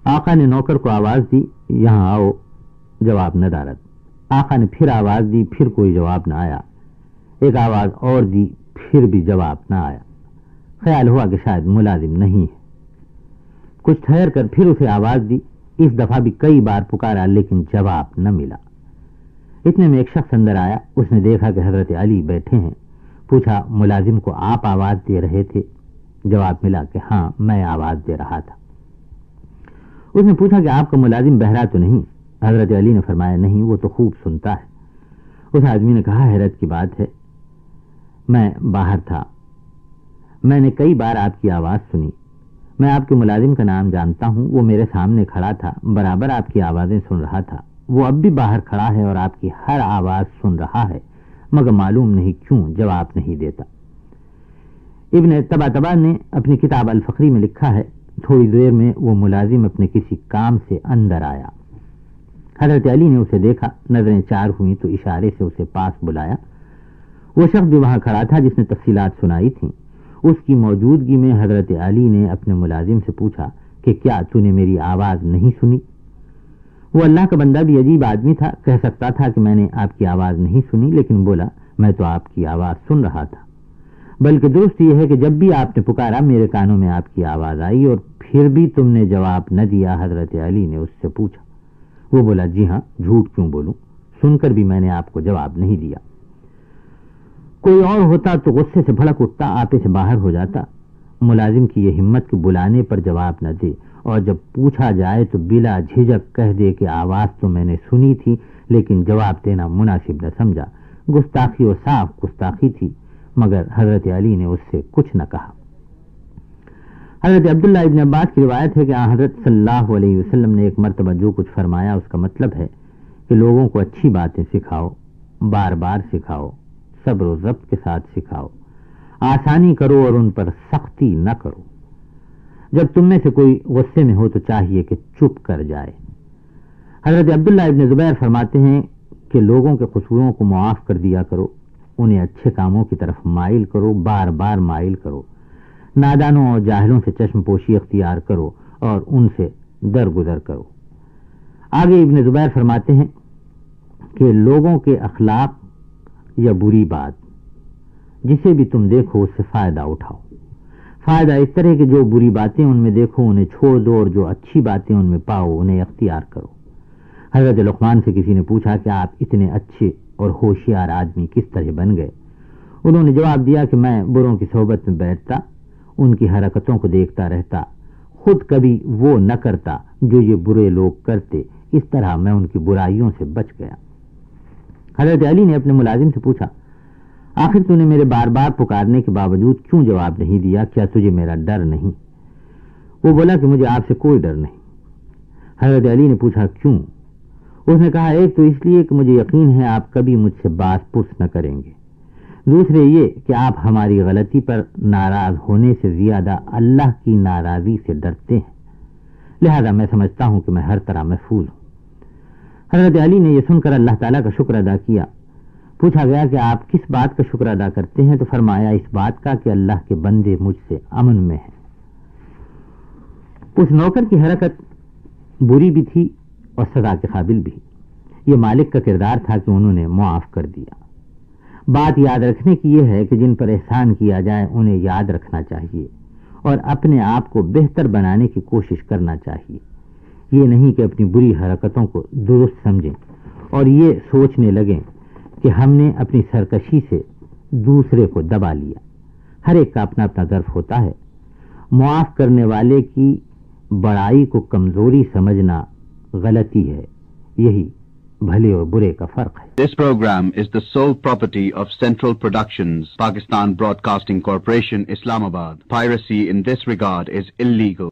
آقا نے نوکر کو آواز دی، یہاں آؤ، جواب نہ دارد۔ آقا نے پھر آواز دی، پھر کوئی جواب نہ آیا۔ ایک آواز اور دی، پھر بھی جواب نہ آیا۔ خیال ہوا کہ شاید ملازم نہیں ہے۔ کچھ ٹھہر کر پھر اسے آواز دی، اس دفعہ بھی کئی بار پکارا لیکن جواب نہ ملا۔ اتنے میں ایک شخص اندر آیا، اس نے دیکھا کہ حضرت علی بیٹھے ہیں، پوچھا ملازم کو آپ آواز دے رہے تھے؟ جواب ملا کہ ہاں میں آواز دے رہا تھا۔ اس نے پوچھا کہ آپ کا ملازم بہرا تو نہیں؟ حضرت علی نے فرمایا نہیں، وہ تو خوب سنتا ہے۔ اس آدمی نے کہا حیرت کی بات ہے، میں باہر تھا، میں نے کئی بار آپ کی آواز سنی، میں آپ کے ملازم کا نام جانتا ہوں، وہ میرے سامنے کھڑا تھا، برابر آپ کی آوازیں سن رہا تھا، وہ اب بھی باہر کھڑا ہے اور آپ کی ہر آواز سن رہا ہے، مگر معلوم نہیں کیوں جواب نہیں دیتا۔ ابن طباطبا نے اپنی کتاب الفقری میں لکھا ہے، تھوڑی دیر میں وہ ملازم اپنے کسی کام سے اندر آیا۔ حضرت علی نے اسے دیکھا، نظریں چار ہوئیں تو اشارے سے اسے پاس بلایا۔ وہ شخص بھی وہاں کھڑا تھا جس نے تفصیلات سنائی تھیں۔ اس کی موجودگی میں حضرت علی نے اپنے ملازم سے پوچھا کہ کیا تو نے میری آواز نہیں سنی؟ وہ اللہ کا بندہ بھی عجیب آدمی تھا، کہہ سکتا تھا کہ میں نے آپ کی آواز نہیں سنی، لیکن بولا میں تو آپ کی آواز سن رہا تھا، بلکہ درست یہ ہے کہ جب بھی آپ نے پکارا میرے کانوں میں آپ کی آواز آئی اور پھر بھی تم نے جواب نہ دیا۔ حضرت علی نے اس سے پوچھا، وہ بولا جی ہاں، جھوٹ کیوں بولوں، سن کر بھی میں نے آپ کو جواب نہیں دیا۔ کوئی اور ہوتا تو غصے سے بھڑک اٹھتا، آپے سے باہر ہو جاتا۔ ملازم کی یہ ہمت کہ بلانے پر جواب نہ دے اور جب پوچھا جائے تو بلا جھجک کہہ دے کہ آواز تو میں نے سنی تھی لیکن جواب دینا مناسب نہ سمجھا، گستاخی اور صاف گستاخی تھی، مگر حضرت علی نے اس سے کچھ نہ کہا۔ حضرت عبداللہ ابن عباس کی روایت ہے کہ حضرت صلی اللہ علیہ وسلم نے ایک مرتبہ جو کچھ فرمایا اس کا مطلب ہے کہ لوگوں کو اچھی باتیں سکھاؤ، بار بار سکھاؤ، صبر و ضبط کے ساتھ سکھاؤ، آسانی کرو اور ان پر سختی نہ کرو۔ جب تم میں سے کوئی غصے میں ہو تو چاہیے کہ چپ کر جائے۔ حضرت عبداللہ ابن زبیر فرماتے ہیں کہ لوگوں کے قصوروں کو معاف کر دیا کرو، انہیں اچھے کاموں کی طرف مائل کرو، بار بار مائل کرو، نادانوں اور جاہلوں سے چشم پوشی اختیار کرو اور ان سے درگزر کرو۔ آگے ابن زبیر فرماتے ہیں کہ لوگوں کے اخلاق یا بری بات جسے بھی تم دیکھو اس سے فائدہ اٹھاؤ۔ فائدہ اس طرح کہ جو بری باتیں ان میں دیکھو انہیں چھوڑ دو اور جو اچھی باتیں ان میں پاؤ انہیں اختیار کرو۔ حضرت لقمان سے کسی نے پوچھا کہ آپ اتنے اچھے اور ہوشیار آدمی کس طرح بن گئے؟ انہوں نے جواب دیا کہ میں بروں کی صحبت میں بیٹھتا، ان کی حرکتوں کو دیکھتا رہتا، خود کبھی وہ نہ کرتا جو یہ برے لوگ کرتے، اس طرح میں ان کی برائیوں سے بچ گیا۔ حضرت علی نے اپنے ملازم سے پوچھا آخر تو نے میرے بار بار پکارنے کے باوجود کیوں جواب نہیں دیا؟ کیا تجھے میرا ڈر نہیں؟ وہ بولا کہ مجھے آپ سے کوئی ڈر نہیں۔ حضرت علی نے پوچھا کیوں؟ اس نے کہا ایک تو اس لیے کہ مجھے یقین ہے آپ کبھی مجھ سے باز پرس نہ کریں گے، دوسرے یہ کہ آپ ہماری غلطی پر ناراض ہونے سے زیادہ اللہ کی ناراضی سے ڈرتے ہیں، لہذا میں سمجھتا ہوں کہ میں ہر طرح محفوظ ہوں۔ حضرت علی نے یہ سن کر اللہ تعالیٰ کا شکر ادا کیا۔ پوچھا گیا کہ آپ کس بات کا شکر ادا کرتے ہیں؟ تو فرمایا اس بات کا کہ اللہ کے بندے مجھ سے امن میں ہیں۔ اس نوکر کی حرکت بری بھی تھی اور سزا کے قابل بھی، یہ مالک کا کردار تھا کہ انہوں نے معاف کر دیا۔ بات یاد رکھنے کی یہ ہے کہ جن پر احسان کیا جائے انہیں یاد رکھنا چاہیے اور اپنے آپ کو بہتر بنانے کی کوشش کرنا چاہیے، یہ نہیں کہ اپنی بری حرکتوں کو درست سمجھیں اور یہ سوچنے لگیں کہ ہم نے اپنی سرکشی سے دوسرے کو دبا لیا۔ ہر ایک کا اپنا اپنا ظرف ہوتا ہے، معاف کرنے والے کی بڑائی کو کمزوری سمجھنا غلطی ہے، یہی بھلے اور برے کا فرق ہے۔ This program is the sole property of Central Productions, Pakistan Broadcasting Corporation, Islamabad. Piracy in this regard is illegal.